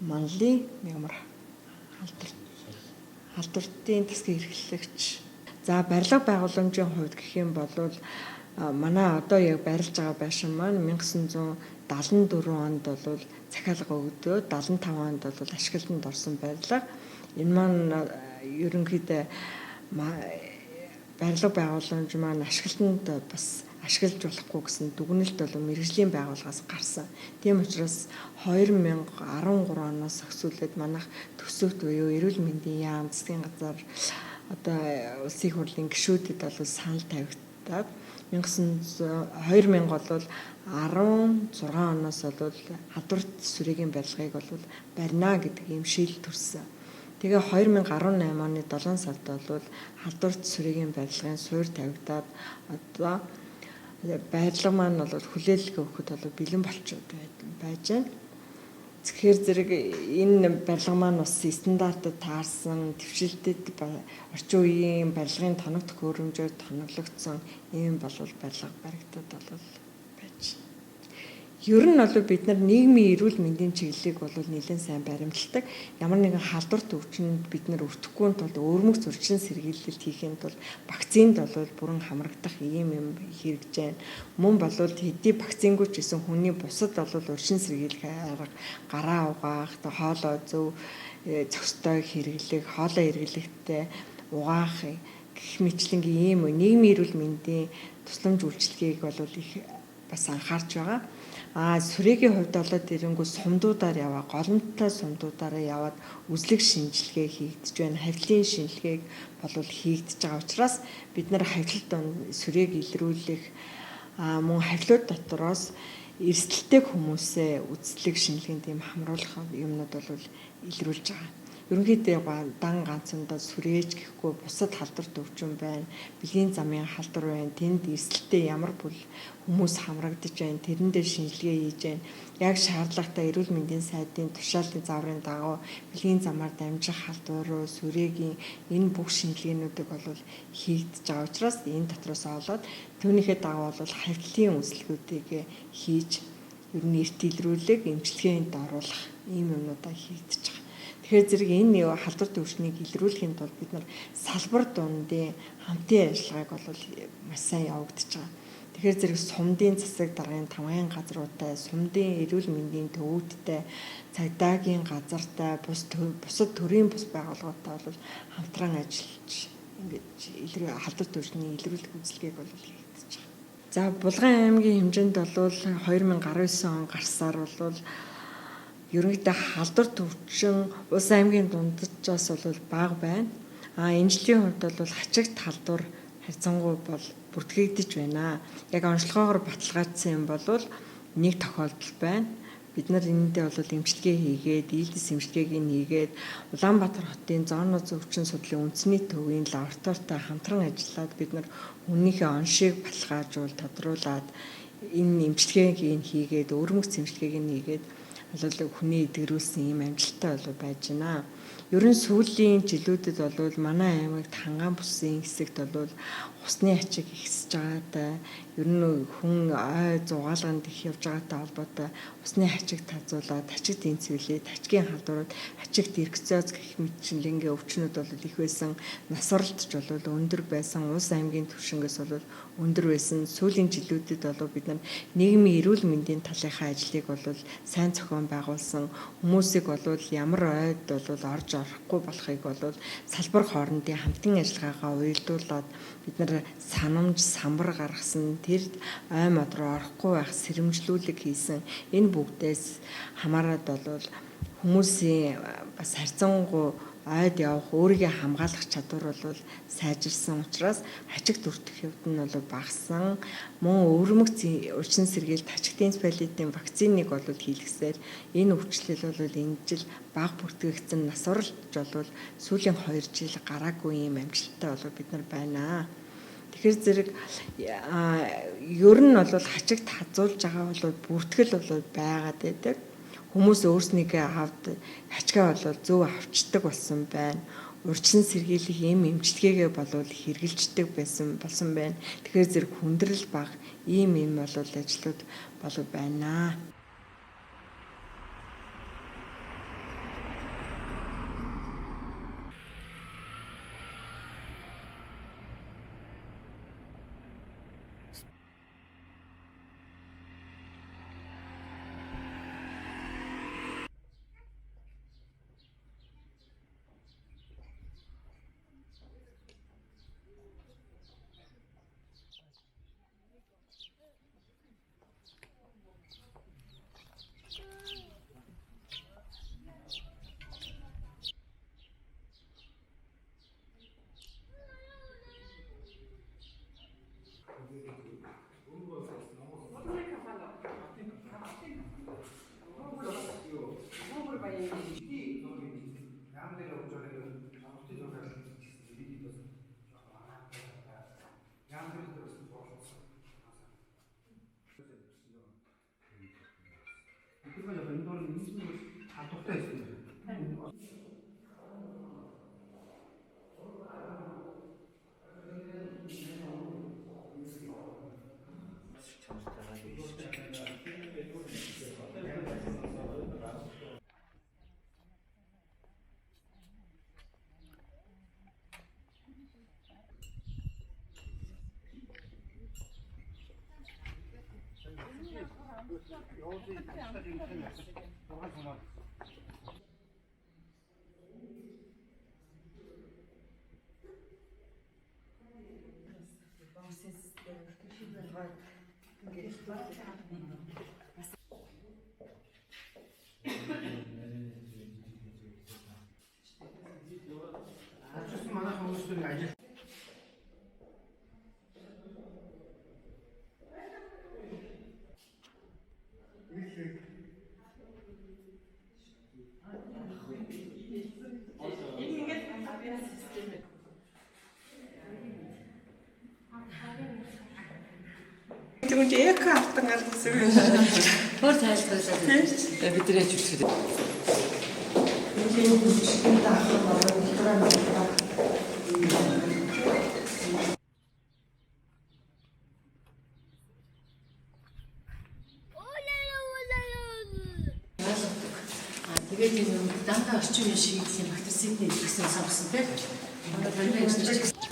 Манлын ямар халдвартын засгийн эрхлэгч. За барилга байгууламжийн хувьд гэх юм бол манай одоо яг барилж байгаа байшин маань 1974 онд бол захиалга өгдөө 75 онд бол ашиглалтанд орсон барилга. Энэ маань ерөнхийдөө барилга байгууламж маань ашиглалтанд бас ашиглаж болохгүй гэсэн дүгнэлт бол мэргэжлийн байгууллагаас гарсан. Тийм учраас 2013 оноос эхлүүлээд манайх төсөвт буюу эрүүл мэндийн яам засгийн газар одоо улсын хурлын гишүүдэд бол санал тавигдаад 2000 бол 16 оноос бол халдварт сүрийн барилгыг бол барина гэдэг ийм шийдэл төрсөн. Тэгээ 2018 оны 7 сард бол халдварт сүрийн барилгын суурь тавигдаад одоо барилга маань бол хүлээлгээ өгөхөд бол бэлэн болчиход байж байна. Тэгэхээр зэрэг энэ барилга маань бас стандартад таарсан, твшилтэд орчин үеийн барилгын тоног төхөөрөмжөөр тоноглогдсон ийм болвол барилга баригдаад бол байж байна. Ер нь бол бид нар нийгмийн эрүүл мэндийн чиглэлийг бол нэлээд сайн баримталдаг. Ямар нэгэн халдварт өвчнөд бид нар өртөхгүй тулд өвөрмөц зурчин сэргийлэлт хийхэд бол вакцинд бол бүрэн хамрагдах ийм юм хэрэгжиж байна. Мөн бол хэдий вакцингүй ч гэсэн хүний бусад бол урьдчилан сэргийлэх арга гараа угаах, хоолой зөв зохистой хэрэглэх, хоолой хэрэглэхдээ угаах гэх мэтлэнгийн ийм нийгмийн эрүүл мэндийн тусламж үйлчилгээг бол их бас анхаарч байгаа. Сүрэгийн хувьд болоод ирэнгүү сумдуудаар яваа, голомттой сумдуудаараа яваад үзлэг шинжилгээ хийгдэж байна. Хавьтлын шинжилгээг бол хийгдэж байгаа учраас бид нар хавьтлалт донд сүрийг илрүүлэх мөн хавьлууд дотроос эрсдэлтэй хүмүүсээ үзлэг шинжилгээнд ийм хамруулах юмнууд бол илрүүлж байгаа. Ерөнхийдөө дан ганцандаа сүрээж гэхгүй бусад халдварт өвчин байна. Бэлгийн замын халдвар байна. Тэнд эрсдэлтэй ямар бүл хүмүүс хамрагдаж байна. Тэрэндээ шинжилгээ хийж байна. Яг шаардлагатай эрүүл мэндийн сайдын тушаалтын зааврын дагуу бэлгийн замаар дамжих халдвар, сүрээгийн энэ бүх шинжилгээнүүдийг бол хийгдэж байгаа учраас энэ дотроос олоод түүнийхээ дагуу бол хавьтлын үзлэгүүдийг хийж ер нь эрт илрүүлэг эмчилгээнд оруулах ийм юмнуудаа хийгдэж байгаа. Тэгэхээр зэрэг энэ халдварт өвчнийг илрүүлэхийн тулд бид нар салбар дундын хамтын ажиллагааг бол маш сайн явагдаж байгаа. Тэгэхээр зэрэг сумдын засаг даргын тамгын газруудтай, сумдын эрүүл мэндийн төвүүдтэй, цагдаагийн газартай, бусад төрийн бус байгууллагуудтай бол хамтран ажиллаж ингэж халдварт өвчний илрүүлэх үзлэгийг бол хийгдэж байгаа. За Булган аймгийн хэмжээнд бол 2019 он гарсаар бол ерөнхийдөө халдварт өвчин улс аймгийн дунджаас бол бага байна. Энэ жилийн хувьд бол хачигт халдвар харьцангуй бол бүртгэгдэж байна. Яг онцлогоогоор баталгаажсан юм бол нэг тохиолдол байна. Бид нар энэндээ бол эмчилгээ хийгээд, ийдис эмчилгээг хийгээд Улаанбаатар хотын зоонооз өвчин судлалын үндэсний төвийн лабораторитой хамтран ажиллаад бид нар үннийхээ оншийг баталгаажуул тодруулаад энэ эмчилгээг хийгээд, өвөрмөц эмчилгээг хийгээд хүний эдгэрүүлсэн ийм амжилттай бол байж байна. Ер нь сүүлийн жилүүдэд бол манай аймагт Хангаан бусын хэсэгт бол усны ачиг ихсэж байгаатай, ер нь хүн ой зугаалганд их явж байгаатай холбоотой усны ачиг тазуулаад, ачиг тэнцвүүлээд, ачгийн халдварууд, ачигт эргцөөц гэх мэтчлэнгийн өвчнүүд бол их байсан, насварлтч бол өндөр байсан, улс аймгийн түвшингээс бол өндөр байсан. Сүүлийн жилүүдэд бол бид нар нийгмийн эрүүл мэндийн талынхаа ажлыг бол сайн зохион байгуулсан, хүмүүсийг бол ямар ойд бол орж орохгүй болохыг бол салбар хоорондын хамтын ажиллагаагаа уялдуулаад бид нар санамж, самбар гаргасан, тэр ой мод руу орохгүй байх сэрэмжлүүлэг хийсэн. Энэ бүгдээс хамаарат бол хүмүүсийн бас харьцангуй ойд явах, өөрийгөө хамгаалах чадвар бол сайжирсан учраас ачигт өртөх хэвд нь бол багассан. Мөн өвөрмөц урьдчилан сэргийлэлт ачигт энцефалитын вакциныг бол хийлгэсээр энэ өвчлөл бол энэ жил бага бүртгэгдсэн, насварлтж бол сүүлийн 2 жил гараагүй юм амжилттай бол бид нар байна. Тэгэхээр зэрэг ер нь бол хачигт хазуулж байгаа бол бүртгэл бол байгаад байдаг. Хүмүүс өөрснийгөө авд хачгаа бол зөв авчдаг болсон байна. Урьдчилан сэргийлэх ийм эмчилгээгээ бол хэрэгжилждэг болсон байна. Тэгэхээр зэрэг хүндрэл бага ийм бол ажлууд бол байна. Тэгвэл эко автан гал гэсэн үг. Өөр тайлбарлаад бидний жүжигчд. Нэлийн хүчтэй даахын орон ултраа тэгээд энэ дандаа орчин үеийн шиг юм бактерицидны хэрэгсээ сонгосон тийм. Манай баримт ажиллаж